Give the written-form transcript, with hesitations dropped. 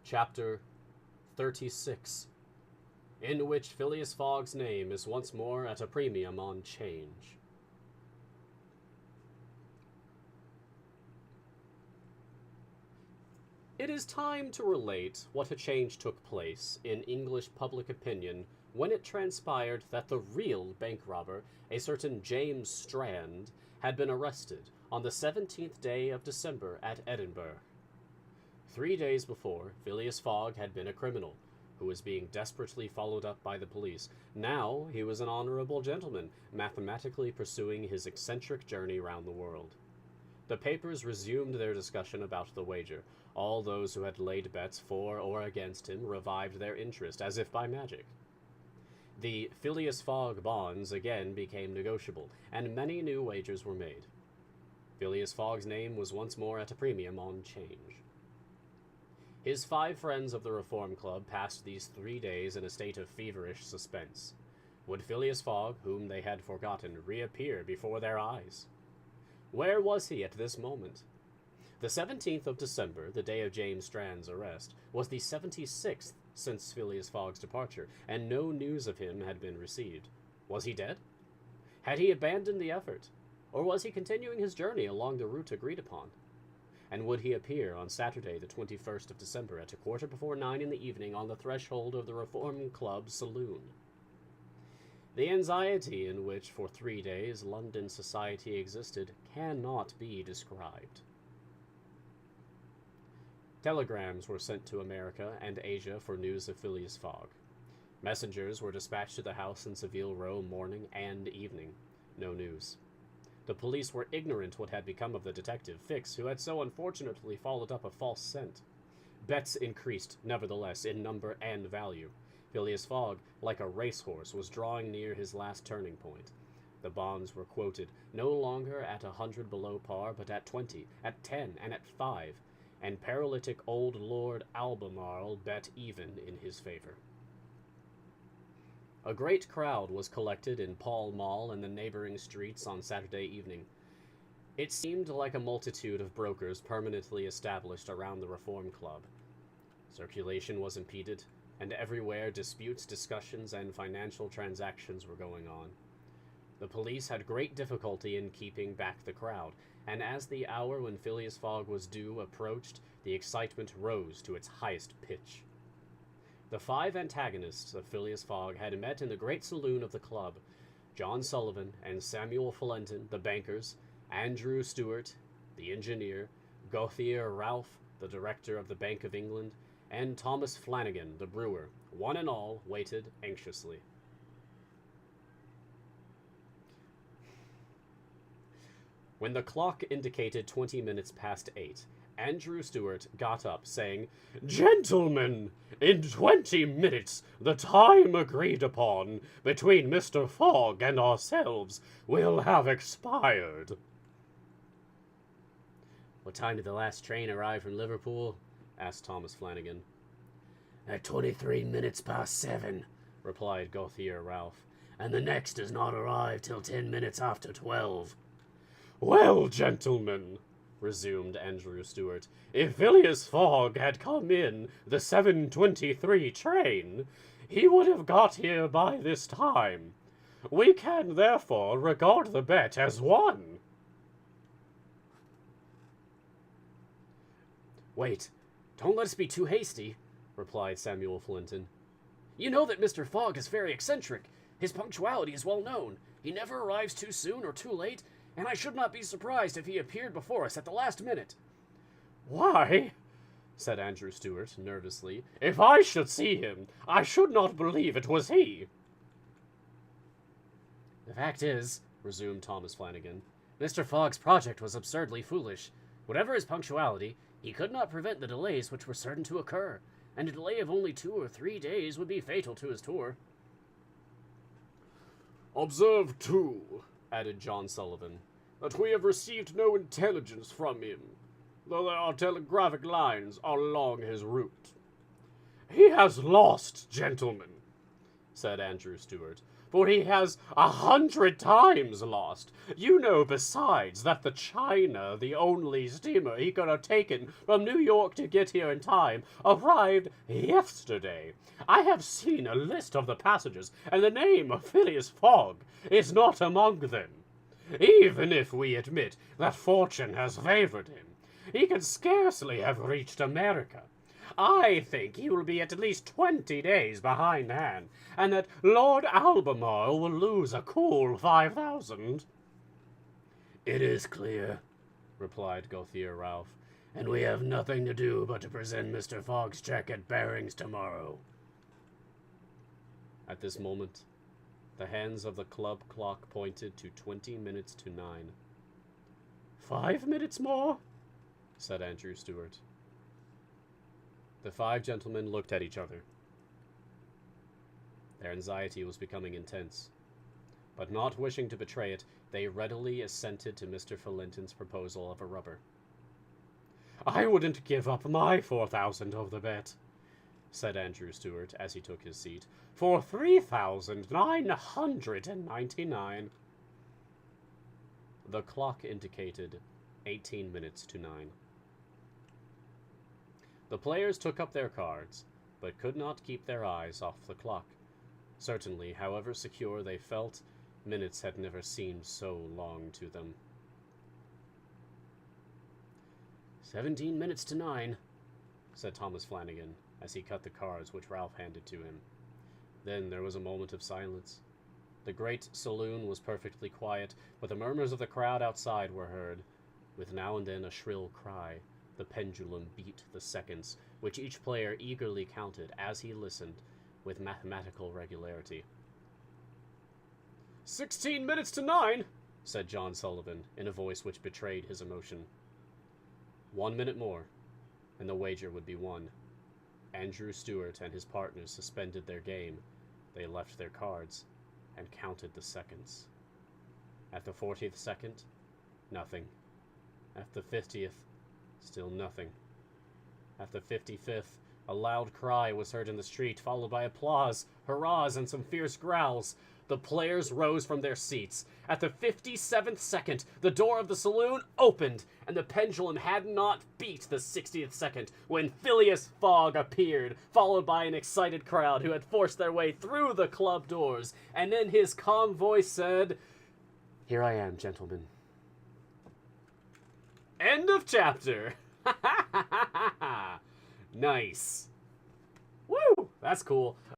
Chapter 36, in which Phileas Fogg's name is once more at a premium on change. It is time to relate what a change took place in English public opinion when it transpired that the real bank robber, a certain James Strand, had been arrested on the 17th day of December at Edinburgh. 3 days before, Phileas Fogg had been a criminal, who was being desperately followed up by the police. Now he was an honorable gentleman, mathematically pursuing his eccentric journey round the world. The papers resumed their discussion about the wager. All those who had laid bets for or against him revived their interest, as if by magic. The Phileas Fogg bonds again became negotiable, and many new wagers were made. Phileas Fogg's name was once more at a premium on change. His 5 friends of the Reform Club passed these 3 days in a state of feverish suspense. Would Phileas Fogg, whom they had forgotten, reappear before their eyes? Where was he at this moment? The 17th of December, the day of James Strand's arrest, was the 76th since Phileas Fogg's departure, and no news of him had been received. Was he dead? Had he abandoned the effort? Or was he continuing his journey along the route agreed upon? And would he appear on Saturday, the 21st of December, at 9:15 in the evening on the threshold of the Reform Club saloon? The anxiety in which, for 3 days, London society existed cannot be described. Telegrams were sent to America and Asia for news of Phileas Fogg. Messengers were dispatched to the house in Savile Row morning and evening. No news. The police were ignorant what had become of the detective, Fix, who had so unfortunately followed up a false scent. Bets increased, nevertheless, in number and value. Phileas Fogg, like a racehorse, was drawing near his last turning point. The bonds were quoted, no longer at 100 below par, but at 20, at 10, and at 5, and paralytic old Lord Albemarle bet even in his favor. A great crowd was collected in Pall Mall and the neighboring streets on Saturday evening. It seemed like a multitude of brokers permanently established around the Reform Club. Circulation was impeded, and everywhere disputes, discussions, and financial transactions were going on. The police had great difficulty in keeping back the crowd, and as the hour when Phileas Fogg was due approached, the excitement rose to its highest pitch. The 5 antagonists of Phileas Fogg had met in the great saloon of the club: John Sullivan and Samuel Fullenton, the bankers, Andrew Stuart, the engineer, Gauthier Ralph, the director of the Bank of England, and Thomas Flanagan, the brewer. One and all waited anxiously. When the clock indicated 20 minutes past 8, Andrew Stuart got up, saying, "Gentlemen, in 20 minutes, the time agreed upon between Mr. Fogg and ourselves will have expired." "What time did the last train arrive from Liverpool?" asked Thomas Flanagan. "At 23 minutes past 7, replied Gauthier Ralph, "and the next does not arrive till 10 minutes after 12. "Well, gentlemen," resumed Andrew Stuart, "if Phileas Fogg had come in the 7:23 train, he would have got here by this time. We can, therefore, regard the bet as won." "Wait, don't let us be too hasty," replied Samuel Flinton. "You know that Mr. Fogg is very eccentric. His punctuality is well known. He never arrives too soon or too late, and I should not be surprised if he appeared before us at the last minute." "Why," said Andrew Stuart, nervously, "if I should see him, I should not believe it was he." "The fact is," resumed Thomas Flanagan, "Mr. Fogg's project was absurdly foolish. Whatever his punctuality, he could not prevent the delays which were certain to occur, and a delay of only 2 or 3 days would be fatal to his tour." "Observe, too," added John Sullivan, "that we have received no intelligence from him, though there are telegraphic lines along his route." "He has lost, gentlemen," said Andrew Stuart, for he has 100 times lost. You know, besides, that the China, the only steamer he could have taken from New York to get here in time, arrived yesterday. I have seen a list of the passengers, and the name of Phileas Fogg is not among them. Even if we admit that fortune has favored him, he can scarcely have reached America. I think he will be at least 20 days behindhand, and that Lord Albemarle will lose a cool 5,000. It is clear, replied Gauthier Ralph, and we have nothing to do but to present Mr. Fogg's check at Barings tomorrow. At this moment, the hands of the club clock pointed to 20 minutes to 9. 5 minutes more, said Andrew Stuart. The 5 gentlemen looked at each other. Their anxiety was becoming intense, but not wishing to betray it, they readily assented to Mr. Felinton's proposal of a rubber. I wouldn't give up my 4,000 of the bet, said Andrew Stuart as he took his seat, for 3,999. The clock indicated 18 minutes to 9. The players took up their cards, but could not keep their eyes off the clock. Certainly, however secure they felt, minutes had never seemed so long to them. 17 minutes to 9, said Thomas Flanagan, as he cut the cards which Ralph handed to him. Then there was a moment of silence. The great saloon was perfectly quiet, but the murmurs of the crowd outside were heard, with now and then a shrill cry. The pendulum beat the seconds, which each player eagerly counted as he listened, with mathematical regularity. 16 minutes to 9, said John Sullivan, in a voice which betrayed his emotion. 1 minute more, and the wager would be won. Andrew Stuart and his partners suspended their game. They left their cards, and counted the seconds. At the 40th second, nothing. At the 50th, still nothing. At the 55th, a loud cry was heard in the street, followed by applause, hurrahs, and some fierce growls. The players rose from their seats. At the 57th second, the door of the saloon opened, and the pendulum had not beat the 60th second when Phileas Fogg appeared, followed by an excited crowd who had forced their way through the club doors, and in his calm voice said, "Here I am, gentlemen." End of chapter. Nice. Woo! That's cool.